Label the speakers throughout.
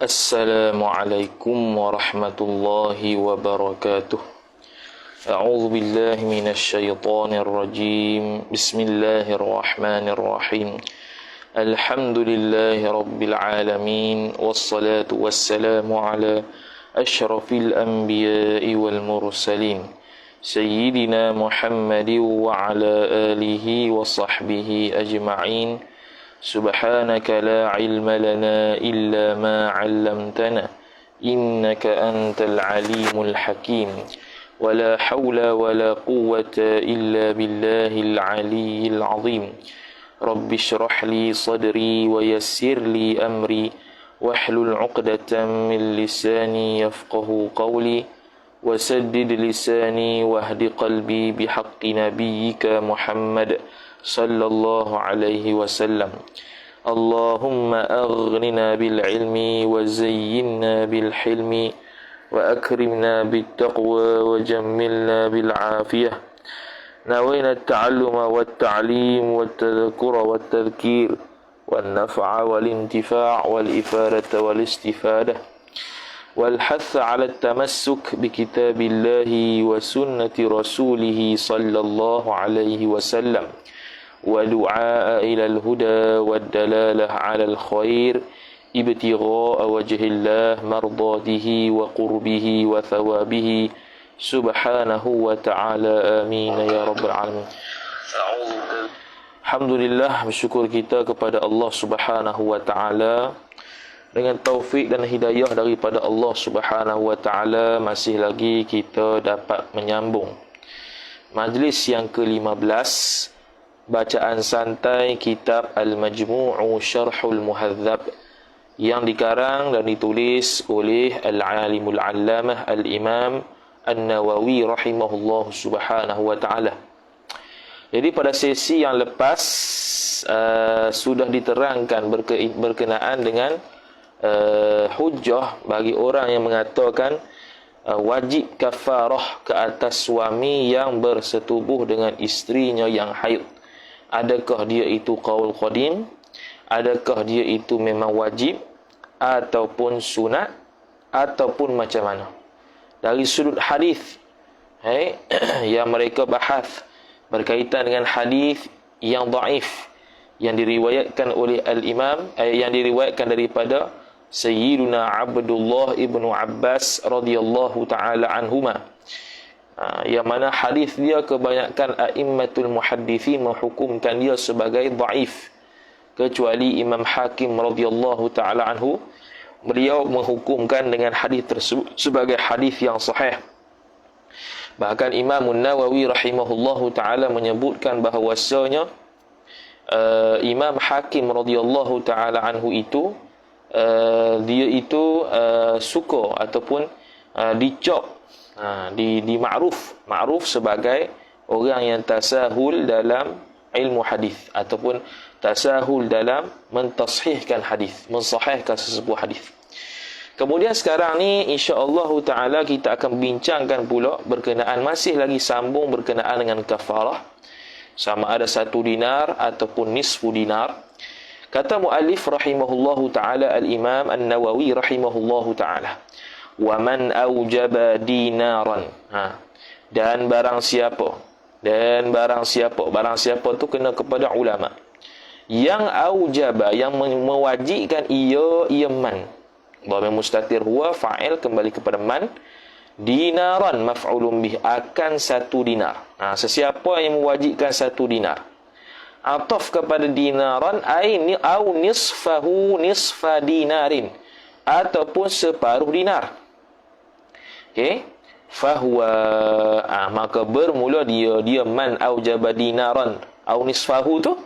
Speaker 1: Assalamualaikum warahmatullahi wabarakatuh. A'udzu billahi minasy syaithanir rajim. Bismillahirrahmanirrahim. Alhamdulillahi rabbil alamin wassalatu wassalamu ala asyrafil anbiya'i wal mursalin sayyidina Muhammadin wa ala alihi wa sahbihi ajma'in. Subhanaka la ilma lana illa ma 'allamtana innaka antal alimul hakim. Wala hawla wala quwwata illa billahil aliyyil azim. Rabbi shrah li sadri wa yassir li amri wahlul 'uqdatam min lisani yafqahu qawli wasaddid lisani wahdi qalbi bihaqqi nabiyyika Muhammad sallallahu alaihi wasallam. Allahumma aghnina bil ilmi wa zayyinna bil hilmi wa akrimna bit taqwa wa jammilna bil afiyah. Nawayna at-ta'alluma wat ta'lim wat tadhakkura wat tadhkir wan naf'a wal intifa' wal ifadata wal istifadah wal hath 'ala at-tamassuk bi kitabillahi wa sunnati rasulih sallallahu alaihi wasallam. ودعاء إلى الهدى والدلالة على الخير ابتغاء وجه الله مرضاته وقربه وثوابه سبحانه وتعالى آمين يا رب العالمين. Alhamdulillah, bersyukur kita kepada Allah Subhanahu wa taala. Dengan taufik dan hidayah daripada Allah Subhanahu wa taala, masih lagi kita dapat menyambung majlis yang ke-15, bacaan santai kitab Al-Majmu'u Syarhul Muhadzab yang dikarang dan ditulis oleh Al-Alimul Allamah Al-Imam An-Nawawi rahimahullah subhanahu wa ta'ala. Jadi pada sesi yang lepas sudah diterangkan berkenaan dengan hujjah bagi orang yang mengatakan wajib kafarah ke atas suami yang bersetubuh dengan isterinya yang haid. Adakah dia itu qaul qadim? Adakah dia itu memang wajib ataupun sunat ataupun macam mana? Dari sudut hadis yang mereka bahas berkaitan dengan hadis yang dhaif yang diriwayatkan oleh al-Imam yang diriwayatkan daripada Sayyiduna Abdullah ibnu Abbas radhiyallahu taala anhuma, yang mana hadis dia kebanyakan a'immatul muhaddithin menghukumkan dia sebagai dhaif, kecuali Imam Hakim radhiyallahu taala anhu, beliau menghukumkan dengan hadis tersebut sebagai hadis yang sahih. Bahkan Imam Nawawi rahimahullahu taala menyebutkan bahawasanya Imam Hakim radhiyallahu taala anhu itu dia itu suka ataupun dicap di ma'ruf sebagai orang yang tasahul dalam ilmu hadis ataupun tasahul dalam mentashihkan hadis, mensahihkan sesebuah hadis. Kemudian sekarang ni insya-Allah taala kita akan bincangkan pula berkenaan, masih lagi sambung berkenaan dengan kafarah, sama ada 1 dinar ataupun nisfu dinar. Kata muallif rahimahullahu taala al-Imam An-Nawawi rahimahullahu taala, wa man aujaba dinaran, dan barang siapa tu kena kepada ulama yang aujaba, yang mewajibkan ia man, dhamir mustatir huwa fa'il kembali kepada man, dinaran maf'ulun bih, akan 1 dinar. Sesiapa yang mewajibkan 1 dinar, ataf kepada dinaran ai au nisfahu nisfa dinarin, ataupun separuh dinar. Okey, fahuwa, maka bermula dia man aujaba dinaran au nisfahu tu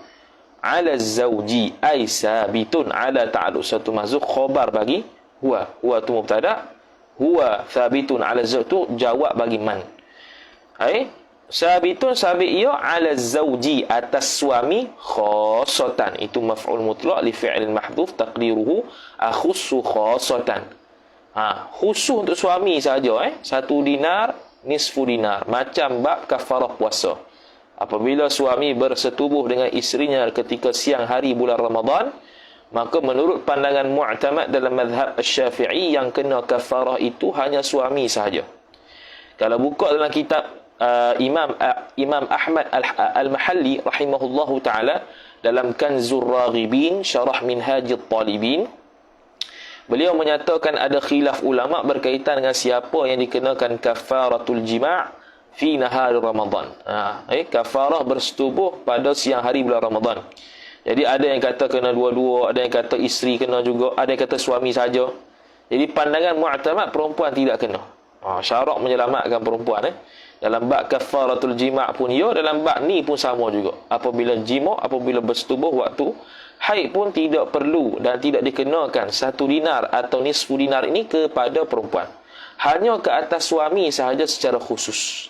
Speaker 1: ala zauji ai sabitun ala ta'alluq, satu mazuk khabar bagi huwa tu mubtada, huwa sabitun ala zauj tu jawab bagi man. Sabitun sabit ia ala zauji atas suami, khassatan itu maf'ul mutlaq li fi'il mahdhuf taqdiruhu akhussu khassatan. Khusus untuk suami saja, 1 dinar, nisfu dinar, macam bab kafarah puasa. Apabila suami bersetubuh dengan isterinya ketika siang hari bulan Ramadan, Maka menurut pandangan mu'tamad dalam mazhab Syafi'i, yang kena kafarah itu hanya suami sahaja. Kalau buka dalam kitab Imam Ahmad Al-Mahalli rahimahullahu ta'ala, dalam Kanzur Raghibin Syarah Minhajit Talibin, beliau menyatakan ada khilaf ulama berkaitan dengan siapa yang dikenakan kafaratul jima' fi nahar Ramadan. Kafarah bersetubuh pada siang hari bulan Ramadan. Jadi ada yang kata kena dua-dua, ada yang kata isteri kena juga, ada yang kata suami saja. Jadi pandangan mu'tamad perempuan tidak kena. Syarak menyelamatkan perempuan. Dalam bab kafaratul jima' pun ya, dalam bab ni pun sama juga. Apabila jima', apabila bersetubuh waktu haid pun tidak perlu dan tidak dikenakan 1 dinar atau nisfu dinar ini kepada perempuan. Hanya ke atas suami sahaja secara khusus.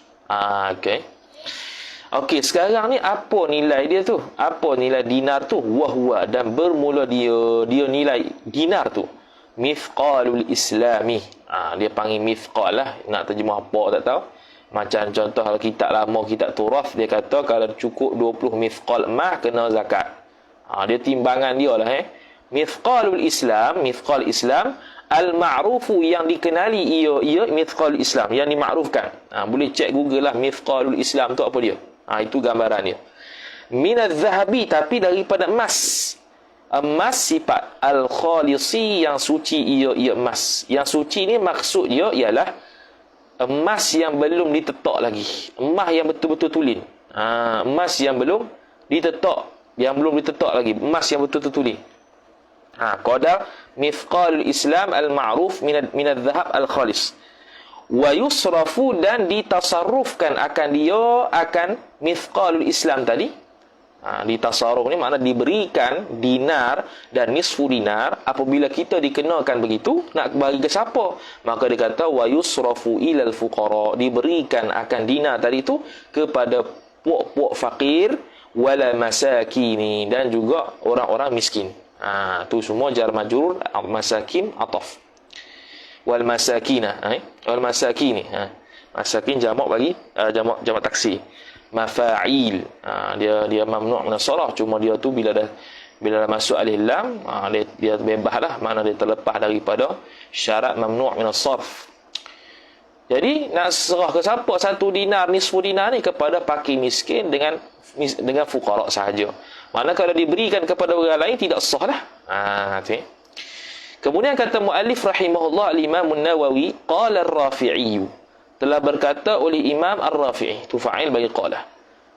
Speaker 1: Okey, sekarang ni apa nilai dia tu? Apa nilai dinar tu? Wahwa, dan bermula dia nilai dinar tu mithqalul islami. Dia panggil mithqal lah. Nak terjemah apa tak tahu. Macam contoh kalau kitab lama, kitab Turath, dia kata kalau cukup 20 mithqal emas kena zakat. Dia timbangan dia lah. Mithqalul Islam, mithqal Islam, al-ma'rufu yang dikenali ia mithqalul Islam, yang dimakrufkan. Boleh cek Google lah mithqalul Islam tu apa dia. Itu gambaran dia. Minadz zahabi, tapi daripada emas. Emas sifat al-khalisi, yang suci ia emas. Yang suci ni maksud dia ialah emas yang belum ditetak lagi. Emas yang betul-betul tulen. Emas yang belum ditetak, lagi. Emas yang betul-betul tulen. Qadar mithqalul Islam al-ma'ruf minadz zahab al-khalis. Wa yusrafu, dan ditasarrufkan akan mithqalul Islam tadi. Ditasarruf ni makna diberikan dinar dan nisfu dinar. Apabila kita dikenakan begitu, nak bagi ke siapa? Maka dia kata wa yusrafu ilal fuqara, diberikan akan dinar tadi tu kepada puak-puak fakir, wala masakini, dan juga orang-orang miskin. Tu semua jar majrur, masakin ataf. Wal masakina, wal masakini. Masakin jamak bagi jamak taksir. Mafa'il, dia mamnu' min as-sarah, cuma dia tu bila dah masuk alif lam, dia bebas lah, makna dia terlepas daripada syarat mamnu' min as-sarf. Jadi nak serah ke siapa 1 dinar nisfu dinar ni? Kepada fakir miskin dengan fuqara sahaja. Mana kalau diberikan kepada orang lain tidak sah lah. Kemudian kata muallif rahimahullah al-Imam an-Nawawi, qala ar-Rafi'i, telah berkata oleh Imam Ar-Rafi'i, tu fa'il bagi qala.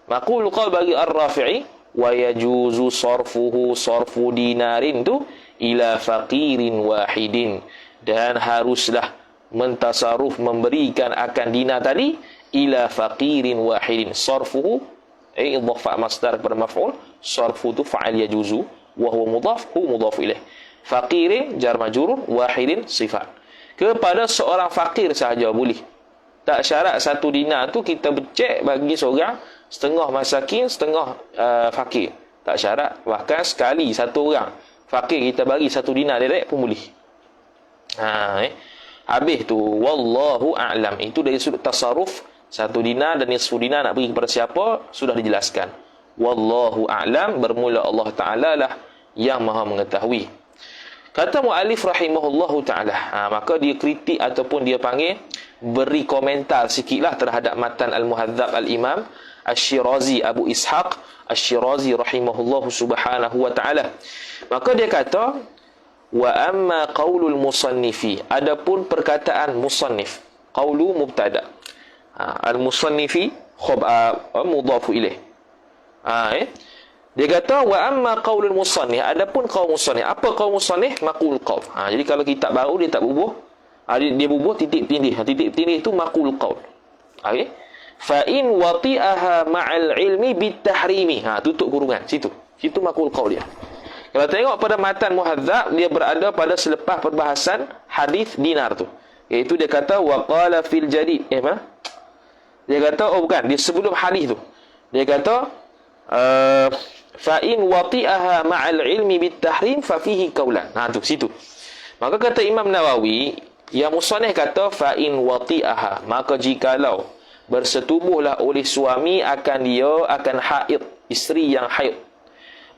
Speaker 1: Maqul qaul bagi Ar-Rafi'i, wa yajuzu sarfu dinarin tu ila faqirin wahidin, dan haruslah mentasarruf memberikan akan dinar tadi ila faqirin wahidin. Sarfuhu idhafa masdar kepada maf'ul, sarfu tu fa'il yajuzu, wa huwa mudhaf, hu mudhaf ilaih. Faqirin jar majrur, wahidin sifat. Kepada seorang fakir sahaja boleh. Tak syarat 1 dinar tu kita becek bagi seorang, setengah masakin, setengah fakir. Tak syarat. Bahkan sekali 1 orang fakir kita bagi 1 dinar direct pun boleh. Habis tu wallahu a'lam. Itu dari sudut tasarruf, 1 dinar dan nisfu dinar nak bagi kepada siapa sudah dijelaskan. Wallahu a'lam, bermula Allah Ta'ala lah yang maha mengetahui. Kata mu'alif rahimahullahu ta'ala, maka dia kritik ataupun dia panggil beri komentar sikitlah terhadap matan Al-Muhadzab Al-Imam Asy-Syirazi, Abu Ishaq Asy-Syirazi rahimahullahu subhanahu wa ta'ala. Maka dia kata, wa amma qaulul musannifi, adapun perkataan musannif, qaulu mubtada, al-musannifi mudhafu ilaih. Dia kata wa amma qaulul musannif, adapun qaul musannif. Apa qaul musannif? Maqul qaul. Jadi kalau kitab baru dia tak bubuh, dia bubuh titik tindih. Titik tindih itu maqul qaul. Okey. Fa in wati'aha ma'al ilmi bitahrimi. Tutup kurungan situ. Situ maqul qaul dia. Kalau tengok pada matan Muhadzab, dia berada pada selepas perbahasan hadis dinar tu. Iaitu dia kata wa qala fil jadid. Dia kata bukan, dia sebelum hadis tu. Dia kata fa in wati'aha ma'al ilmi bitahrim fa fihi qaulan. Tu situ. Maka kata Imam Nawawi, yang musannif kata fa in wati'aha, maka jikalau bersetubuhlah oleh suami akan haid, isteri yang haid,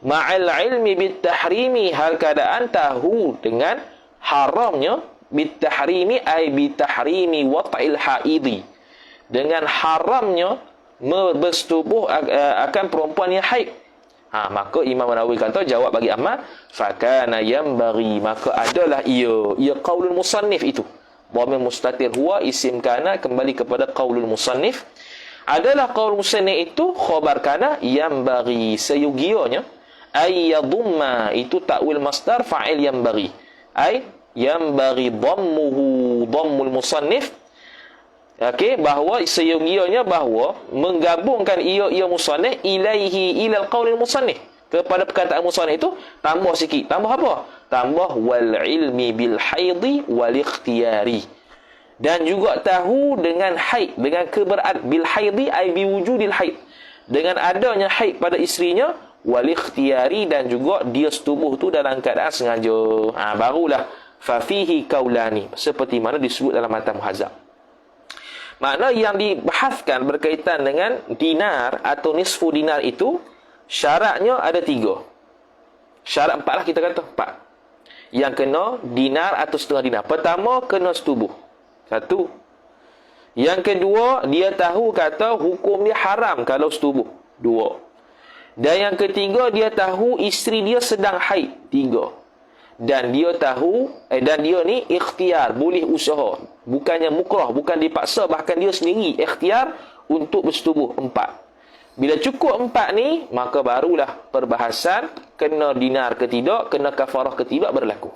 Speaker 1: ma'al ilmi bitahrimi, hal keadaan tahu dengan haramnya, bitahrimi ay bitahrimi wat'il haidi, dengan haramnya bersetubuh akan perempuan yang haid. Maka Imam Nawawi kata, jawab bagi Ahmad, fakana yanbaghi, maka adalah ia qaulul musannif itu. Dhamir mustatir huwa isim kana, kembali kepada qaulul musannif. Adalah qaul musannif itu khabar kana yanbaghi, seyugianya ay yadumma, itu takwil masdar fa'il yanbaghi, ay yanbaghi dhammuhu, dhammul musannif. Okey, bahawa seyogianya bahawa menggabungkan ia musannif ilaihi ilal qaulil musannif, kepada perkataan musannif itu tambah sikit. Tambah apa? Tambah wal ilmi bil haidi wal ikhtiyari, dan juga tahu dengan haid, dengan keberadaan bil haidi ay bi wujudil haid, dengan adanya haid pada isterinya, wal ikhtiyari, dan juga dia setubuh tu dalam keadaan sengaja. Barulah fa fihi qaulani, seperti mana disebut dalam matan muhazzab. Makna yang dibahaskan berkaitan dengan dinar atau nisfu dinar itu, syaratnya ada 3. Syarat 4 lah, kita kata 4. Yang kena dinar atau setengah dinar. Pertama, kena setubuh. 1. Yang kedua, dia tahu kata hukum dia haram kalau setubuh. 2. Dan yang ketiga, dia tahu isteri dia sedang haid. 3. Dan dia tahu dan dia ni ikhtiar, boleh usaha, bukannya mukrah, bukan dipaksa, bahkan dia sendiri ikhtiar untuk bersetubuh. 4. Bila cukup 4 ni, maka barulah perbahasan kena dinar ke tidak, kena kafarah ke tidak berlaku.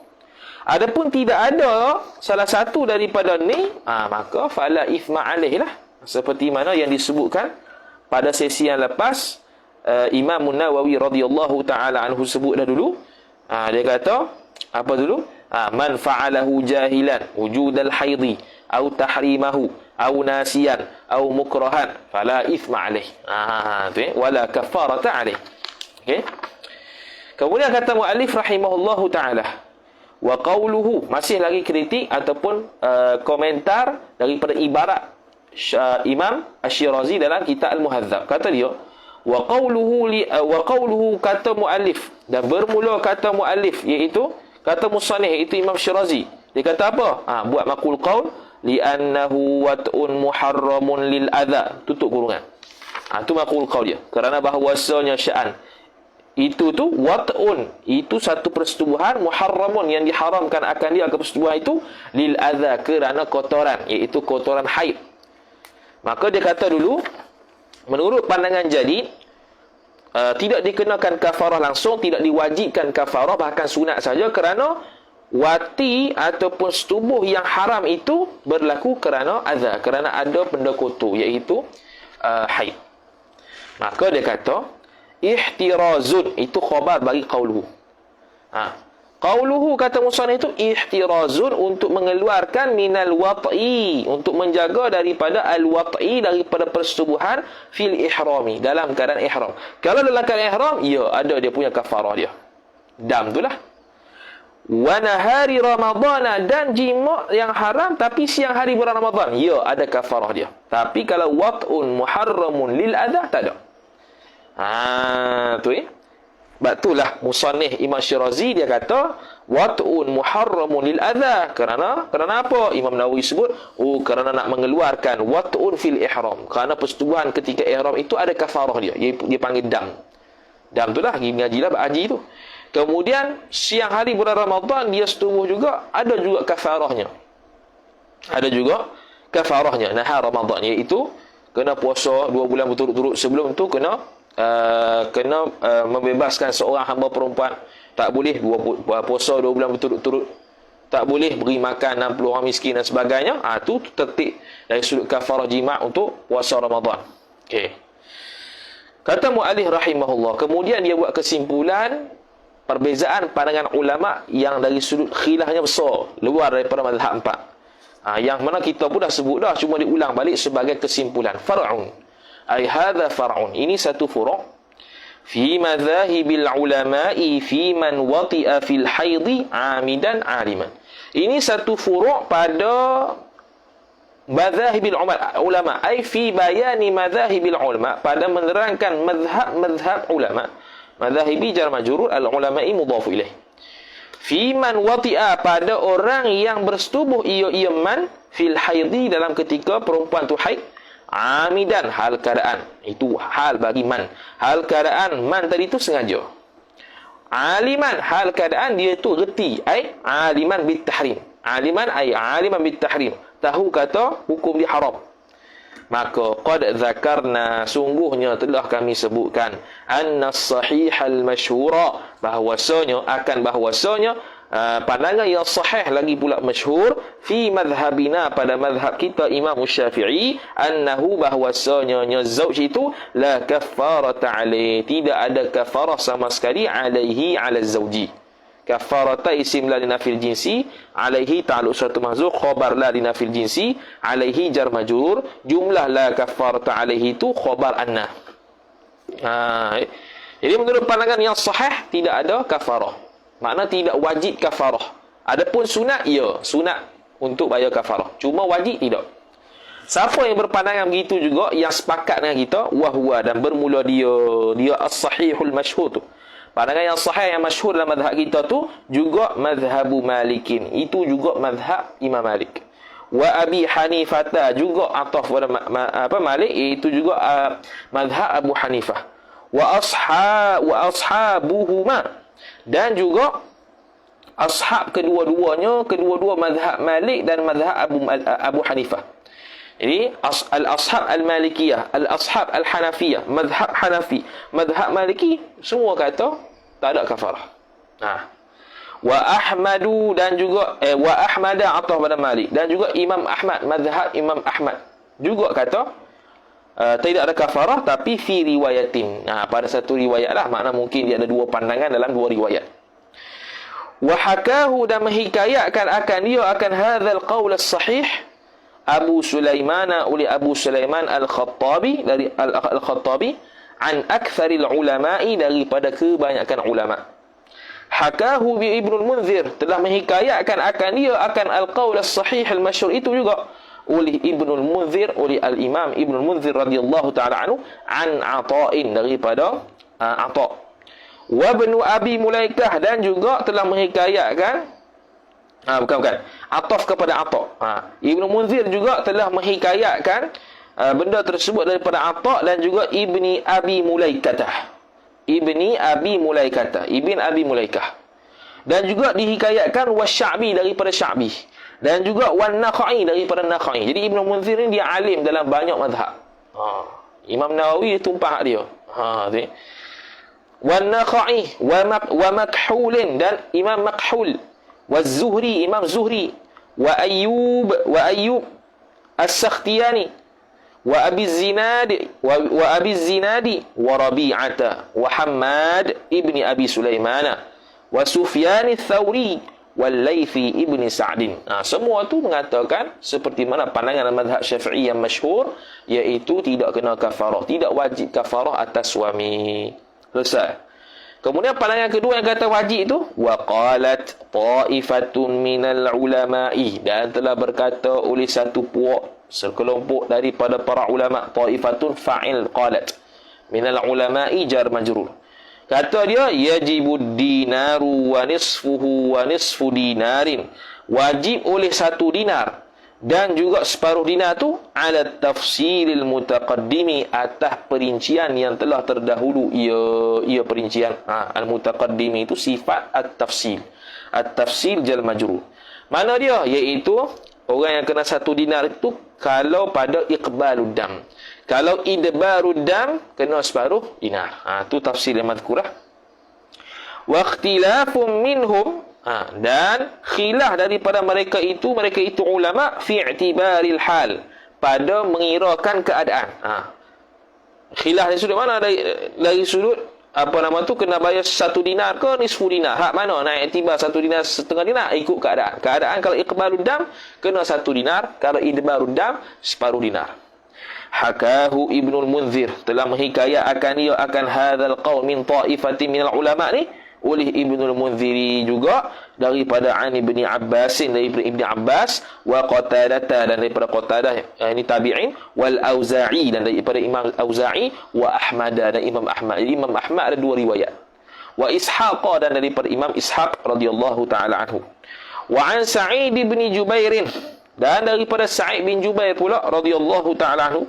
Speaker 1: Adapun tidak ada salah satu daripada ni, maka fala ithma alaih lah, seperti mana yang disebutkan pada sesi yang lepas. Imam Nawawi radhiyallahu taala anhu sebut dah dulu. Dia kata apa dulu? Man fa'alahu jahilan wujudal haidi au tahrimahu au nasiyan au mukrahan fala ithma alaih. Tu wala kafarata alaih. Okey. Kemudian kata muallif rahimahullahu taala, wa qawluhu, masih lagi kritik ataupun komentar daripada ibarat Imam Asy-Syirazi dalam kitab Al-Muhadzab. Kata dia, wa qawluhu kata muallif, dan bermula kata muallif iaitu kata musannif, iaitu Imam Syirazi. Dia kata apa? Buat maqul qaul li'annahu wat'un muharramun lil adha, tutup kurungan. Tu maqul qaul dia, kerana bahawasanya sya'an itu tu wat'un, itu satu persetubuhan, muharramun, yang diharamkan akan dia ke persetubuhan itu, lil adha, kerana kotoran, iaitu kotoran haid. Maka dia kata dulu, menurut pandangan jadid, tidak dikenakan kafarah langsung, tidak diwajibkan kafarah, bahkan sunat saja, kerana wati ataupun setubuh yang haram itu berlaku kerana adha, kerana ada benda kotor, iaitu haid. Maka dia kata ihtirazun, itu khabar bagi qauluhu. Qauluhu kata musannif itu ihtirazun, untuk mengeluarkan minal wat'i, untuk menjaga daripada al-wat'i, daripada persetubuhan fil ihrami, dalam keadaan ihram. Kalau dalam keadaan ihram, ya ada dia punya kafarah dia, dam itulah. Wa nahari ramadhana, dan jima' yang haram tapi siang hari bulan Ramadan, ya ada kafarah dia. Tapi kalau wat'un muharramun lil adha, tak ada. Tu Batulah musannif Imam Syirazi dia kata wat'un muharramun lil adha, kerana apa? Imam Nawawi sebut kerana nak mengeluarkan wat'un fil ihram, kerana persetubuhan ketika ihram itu ada kafarah dia panggil dam. Dam tu lah, pergi mengajilah haji tu. Kemudian siang hari bulan Ramadan dia setubuh juga, ada juga kafarahnya. Ada juga kafarahnya nahar Ramadan, iaitu kena puasa 2 bulan berturut-turut. Sebelum tu kena membebaskan seorang hamba perempuan, tak boleh puasa 2 bulan berturut-turut, tak boleh beri makan 60 orang miskin dan sebagainya. Tu tertib dari sudut kafarah jima' untuk puasa Ramadan. Okey. Kata muallif rahimahullah, kemudian dia buat kesimpulan perbezaan pandangan ulama yang dari sudut khilafnya besar, luar daripada mazhab 4. Yang mana kita pun dah sebut dah, cuma diulang balik sebagai kesimpulan. Far'un, ay hadha far'un, ini satu furu' fi madzahibil ulama'i fi man wati'a fil haidhi 'amidan 'aliman. Ini satu furu' pada madzahibil ulama, ay fi bayani madzahibil ulama, pada menerangkan mazhab-mazhab ulama madhahibi jar majrur, al-ulama'i mudhafu ilaih. Fi man wati'a, pada orang yang bersetubuh ia man fil haidhi, dalam ketika perempuan tu haid, amidan, hal keadaan. Itu hal bagi man. Hal keadaan man tadi tu sengaja. Aliman, hal keadaan dia tu reti, ai aliman bit tahrim. Aliman ai aliman bit tahrim, tahu kata hukum dia haram. Maka qad zakarna, sungguhnya telah kami sebutkan, anna sahihal masyhura, bahwasanya pandangan yang sahih lagi pula masyhur, fi madhhabina, pada madhab kita Imam Syafi'i, annahu, bahwasanya zauj itu la kaffarata alaihi, tidak ada kafarah sama sekali, alaihi ala zauji. Kafarata isim la linafil jinsi, alaihi ta'alluq suatu mahzuf, khabar la linafil jinsi, alaihi jar majrur, jumlah la kafarata alaihi itu khabar anna. Jadi menurut pandangan yang sahih tidak ada kafarah. Makna tidak wajib kafarah. Adapun sunat, ya, sunat untuk bayar kafarah. Cuma wajib tidak. Siapa yang berpandangan begitu juga, yang sepakat dengan kita, wahwa, dan bermula dia as-sahihul masyhur tu. Pandangan yang sahih yang masyhur dalam mazhab kita tu juga mazhabu Malikin. Itu juga mazhab Imam Malik. Wa Abi Hanifah, juga ataf pada Malik, itu juga mazhab Abu Hanifah. Wa ashabuhuma, dan juga ashab kedua-duanya, kedua-dua mazhab Malik dan mazhab Abu Hanifah. Jadi al-ashab al-malikiyah, al-ashab al-hanafiyah, mazhab Hanafi, mazhab Maliki, semua kata tak ada kafarah. Wa Ahmadu, dan juga wa Ahmada atau pada Malik, dan juga Imam Ahmad, mazhab Imam Ahmad juga kata tidak ada kafarah, tapi fi riwayatin. Pada satu riwayat lah, makna mungkin dia ada dua pandangan dalam dua riwayat. Wa hakahu, dan menghikayatkan akan dia akan hadzal qaul as-sahih Abu Sulaiman, oleh Abu Sulaiman Al-Khattabi, dari Al-Khattabi, an aktsaril ulama'i, daripada kebanyakan ulama. Hakahu bi Ibnul Munzir, telah menghikayatkan akan dia akan al-qaul as-sahih al-masyhur itu juga oleh Ibnul Munzir, oleh al-Imam Ibnul Munzir radhiyallahu taala anhu, an Ata'in, daripada Ata'. Wa Ibnu Abi Mulaikah, dan juga telah menghikayatkan bukan. Ataf kepada Ata'. Ibnu Munzir juga telah menghikayatkan benda tersebut daripada Ata' dan juga Ibni Abi Mulaikah. Ibn Abi Mulaikah. Dan juga dihikayatkan Wasya'bi, daripada Sya'bi. Dan juga Wan-Nakhai, daripada Nakhai. Jadi Ibnu Munzir ni dia alim dalam banyak mazhab. Imam Nawawi dia tumpah dia. Wan-Nakhai wa Makhulin, dan Imam Makhul. Waz-Zuhri, Imam Zuhri, wa Ayyub As-Sakhtiyani, wa Abi Zinadi, wa Rabi'ata, wa Hammad ibni Abi Sulaimana, wa Sufyan Ats-Tsauri, wal Laythi ibni Sa'din. Semua tu mengatakan seperti mana pandangan mazhab Syafi'i yang masyhur, iaitu tidak kena kafarah, tidak wajib kafarah atas suami. Selesai. Kemudian pandangan kedua yang kata wajib itu, wa qalat ta'ifatun minal ulama'i, dan telah berkata oleh satu puak, sekelompok daripada para ulama. Ta'ifatun fa'il qalat, minal ulama'i jar majrur. Kata dia, yajibud dinaru wa nisfuhu wa nisfu dinarin, wajib oleh 1 dinar dan juga separuh dinar tu, ala tafsilil mutaqaddimi, atas perincian yang telah terdahulu ia perincian. Al-mutaqaddimi itu sifat at-tafsil. At-tafsil jal majrur. Mana dia? Iaitu orang yang kena 1 dinar itu kalau pada iqbalud dam. Kalau idbarud dam, kena separuh dinar. Tu tafsil yang mazkurah. Wa ikhtilafum minhum, dan khilaf daripada mereka itu ulama, fi i'tibaril hal, pada mengirakan keadaan. Khilaf dari sudut mana? Dari sudut kena bayar 1 dinar ke nisfu dinar. Hak mana nak iktibar 1 dinar setengah dinar? Ikut keadaan. Keadaan kalau iqbalud dam kena 1 dinar, kalau idbarud dam separuh dinar. Hakahu Ibnul Munzir, telah menghikayat akan hadzal qaul min ta'ifatin minal ulama ni oleh Ibnul Munziri juga, daripada an Ibni Abbasin, daripada Ibni Abbas, wa Qatadah, dan daripada Qatadah, ini tabi'in, wal Auza'i, dan daripada Imam Auza'i, wa Ahmad, dan Imam Ahmad. Jadi Imam Ahmad ada 2 riwayat. wa Ishaq, dan daripada Imam Ishaq radhiyallahu taala anhu. Wa an Sa'id bin Jubair, dan daripada Sa'id bin Jubair pula radhiyallahu taala anhu,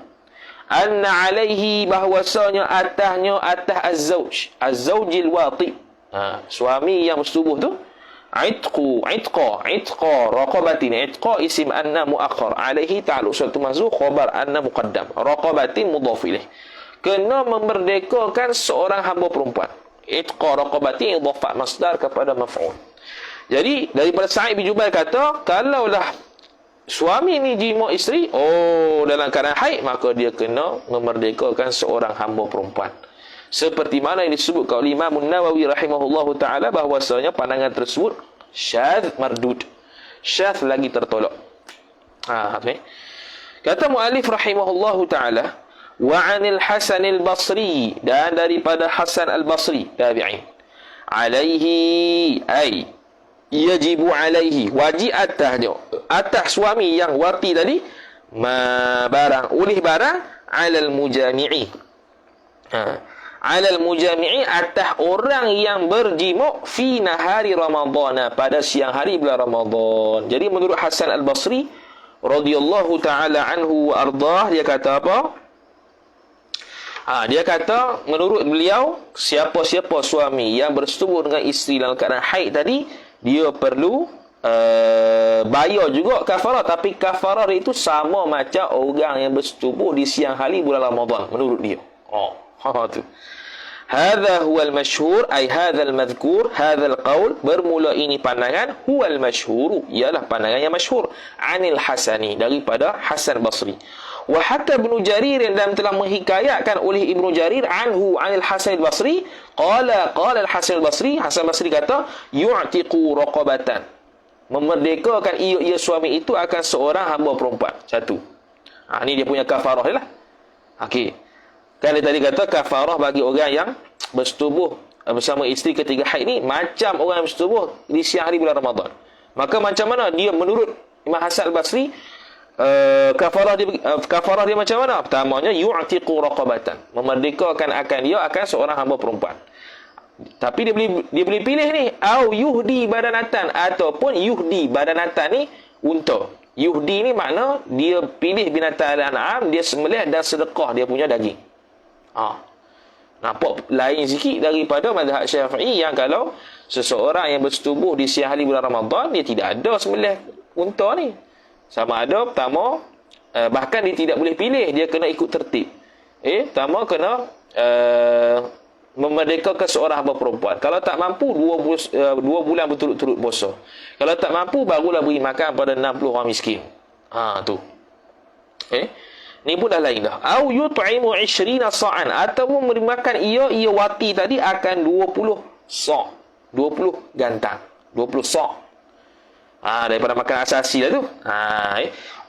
Speaker 1: anna alaihi, bahwasanya atas az-zawjil wati, suami yang bersetubuh tu, itqa raqabatin. Itqa isim anna muakhar, alaihi ta'alluq suatu mahzuf, khabar anna muqaddam, raqabatin mudhaf ilaih, kena memerdekakan seorang hamba perempuan. Itqa raqabatin idhafat masdar kepada maf'ul. Jadi daripada Sa'id bin Jubair kata, kalaulah suami ni jima isteri, dalam keadaan haid, maka dia kena memerdekakan seorang hamba perempuan. Seperti mana yang disebut oleh Imam Nawawi rahimahullahu ta'ala, bahwasanya pandangan tersebut syadz mardud, syadz lagi tertolak. Okay. Kata mu'alif rahimahullahu ta'ala, wa 'anil Hasan al-Basri, dan daripada Hasan al-Basri tabi'in, alaihi ay yajibu alaihi, wajib atas suami yang wati tadi, barang alal mujami'i, alal mujami'i, atas orang yang berjima fi nahari Ramadhan, pada siang hari bulan Ramadan. Jadi menurut Hasan al-Basri radhiyallahu taala anhu wa ardah, dia kata apa? Dia kata menurut beliau, siapa-siapa suami yang bersetubuh dengan isteri dalam keadaan haid tadi, dia perlu bayar juga kafarah, tapi kafarah itu sama macam orang yang bersetubuh di siang hari bulan Ramadan menurut dia. Tu. Hadza huwal masyhur, ay hadzal madhkur, hadzal qaul, bermula ini pandangan, huwal masyhur, ialah pandangan yang masyhur, anil Hasani, daripada Hasan Basri. Wa hatta Ibnu Jarir, dan telah menghikayatkan oleh Ibnu Jarir anhu anil Hasan al-Basri, qala al-Hasan al-Basri, Hasan Basri kata, yu'tiqu raqabatan, memerdekakan ia suami itu akan seorang hamba perempuan. Satu. Ini dia punya kafarah lah. Okey. Kan dia tadi kata kafarah bagi orang yang bersetubuh bersama isteri ketika haid ni macam orang yang bersetubuh di siang hari bulan Ramadan. Maka macam mana dia menurut Imam Hasan al-Basri, kafarah dia macam mana? Pertamanya yu'tiqu raqabatan, memerdekakan akan dia akan seorang hamba perempuan. Tapi dia boleh pilih ni, au yuhdi badanatan, ataupun yuhdi badanatan ni unta. Yuhdi ni makna dia pilih binatang al-an'am, dia sembelih dan sedekah dia punya daging. Nampak lain sikit daripada mazhab Syafi'i, yang kalau seseorang yang bersetubuh di siang hari bulan Ramadan, dia tidak ada sembelih unta ni. Sama ada pertama, bahkan dia tidak boleh pilih, dia kena ikut tertib. Pertama kena memerdekakan seorang hamba perempuan. Kalau tak mampu, 2 bulan berturut-turut puasa. Kalau tak mampu, barulah beri makan pada 60 orang miskin. Tu. Ni pun dah lain dah. Au yut'imu 20 sa'an, ataupun memberi makan ia wati tadi akan 20 sa'. 20 gantang. 20 sa'. Daripada makan asasi lah tu.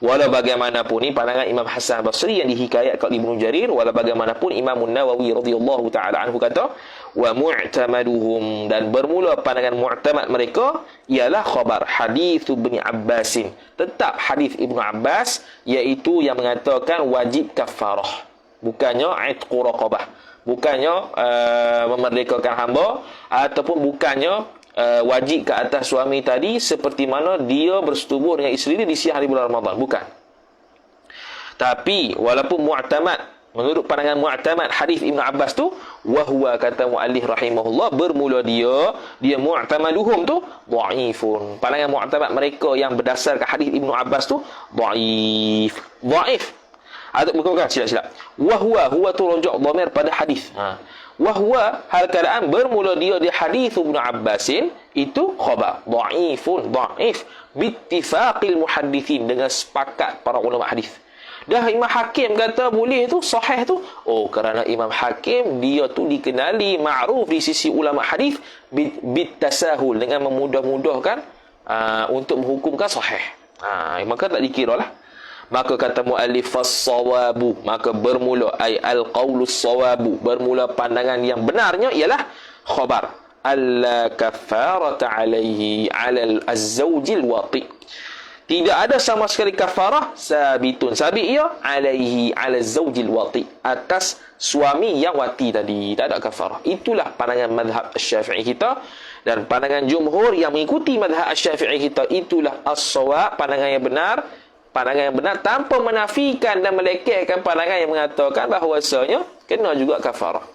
Speaker 1: Walau bagaimanapun, ni pandangan Imam Hasan Basri yang dihikayatkan oleh Ibnu Jarir. Walau bagaimanapun, Imam Nawawi radhiyallahu taala anhu kata, wa mu'tamaduhum, dan bermula pandangan mu'tamad mereka ialah khabar hadis Ibnu Abbasin, tetap hadis Ibnu Abbas, iaitu yang mengatakan wajib kafarah, bukannya itqu raqabah, bukannya memerdekakan hamba, ataupun bukannya wajib ke atas suami tadi seperti mana dia bersetubuh dengan isteri dia di siang hari bulan Ramadan. Bukan. Tapi walaupun mu'tamad, menurut pandangan mu'tamad hadis Ibnu Abbas tu, wahwa, kata muallif rahimahullah, bermula dia mu'tamaduhum tu dhaifun. Pandangan mu'tamad mereka yang berdasarkan hadis Ibnu Abbas tu dhaif. Bukan silap. Huwa tu rujuk dhamir pada hadis. Wahwa, hal keadaan bermula dia di hadis Ibnu Abbasin itu khabar dhaif bittifaqil muhaddithin, dengan sepakat para ulama hadis. Dah Imam Hakim kata boleh tu, sahih tu, kerana Imam Hakim dia tu dikenali ma'ruf di sisi ulama hadis bitasahul, dengan memudah-mudahkan untuk menghukumkan sahih. Maka tak dikira lah. Maka kata muallif fas-sawabu, maka bermula ay al-qaulus sawabu, bermula pandangan yang benarnya ialah khabar alla kafarata alaihi ala az-zawjil wati, tidak ada sama sekali kafarah, sabitun, sabit ia alaihi ala zaujil wati, atas suami yang wati tadi, tak ada kafarah. Itulah pandangan mazhab Syafi'i kita, dan pandangan jumhur yang mengikuti mazhab Syafi'i kita itulah as-shawab, pandangan yang benar. Pandangan yang benar tanpa menafikan dan melekehkan pandangan yang mengatakan bahawasanya kena juga kafarah.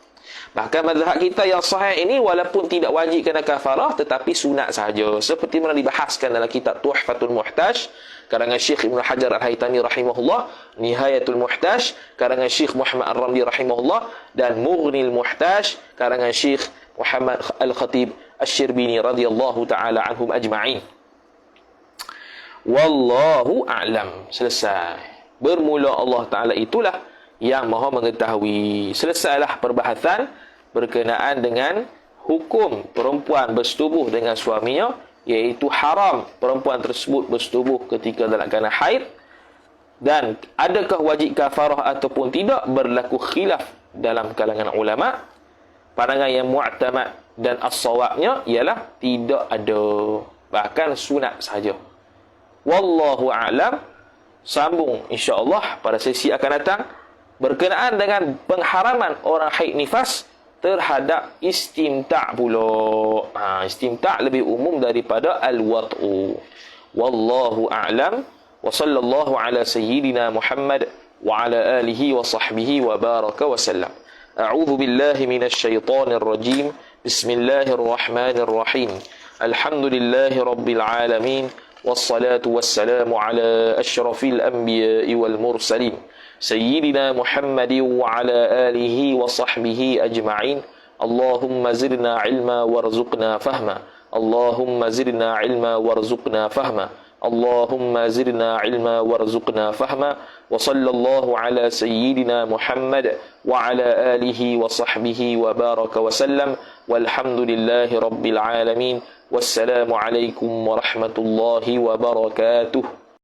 Speaker 1: Bahkan mazhab kita yang sahih ini walaupun tidak wajib kena kafarah tetapi sunat sahaja. Seperti mana dibahaskan dalam kitab Tuhfatul Muhtaj karangan Syekh Ibn Hajar Al-Haytami rahimahullah, Nihayatul Muhtaj karangan Syekh Muhammad Ar-Ramli rahimahullah, dan Mughnil Muhtaj karangan Syekh Muhammad Al-Khatib Asy-Syirbini radhiyallahu taala anhum ajma'in. Wallahu a'lam. Selesai. Bermula Allah Ta'ala itulah yang maha mengetahui. Selesailah perbahasan berkenaan dengan hukum perempuan bersetubuh dengan suaminya, iaitu haram perempuan tersebut bersetubuh ketika dalam keadaan haid, dan adakah wajib kafarah ataupun tidak, berlaku khilaf dalam kalangan ulama. Pandangan yang mu'tamad dan as-sawabnya ialah tidak ada, bahkan sunat saja. Wallahu a'lam. Sambung insya-Allah pada sesi akan datang berkenaan dengan pengharaman orang haid nifas terhadap istimta' pula. Istimta' lebih umum daripada al-wat'u. Wallahu a'lam. Wa sallallahu ala sayyidina Muhammad wa ala alihi wa sahbihi wa baraka wa sallam. A'udzu billahi minasy syaithanir rajim. Bismillahirrahmanirrahim. Alhamdulillahi rabbil alamin. والصلاة والسلام على أشرف الأنبياء والمرسلين سيدنا محمد وعلى آله وصحبه أجمعين. اللهم زدنا علما وارزقنا فهما. اللهم زدنا علما وارزقنا فهما. اللهم زدنا علما وارزقنا فهما. وصلى الله على سيدنا محمد وعلى آله وصحبه وبارك وسلم. والحمد لله رب العالمين. Wassalamu alaikum warahmatullahi wabarakatuh.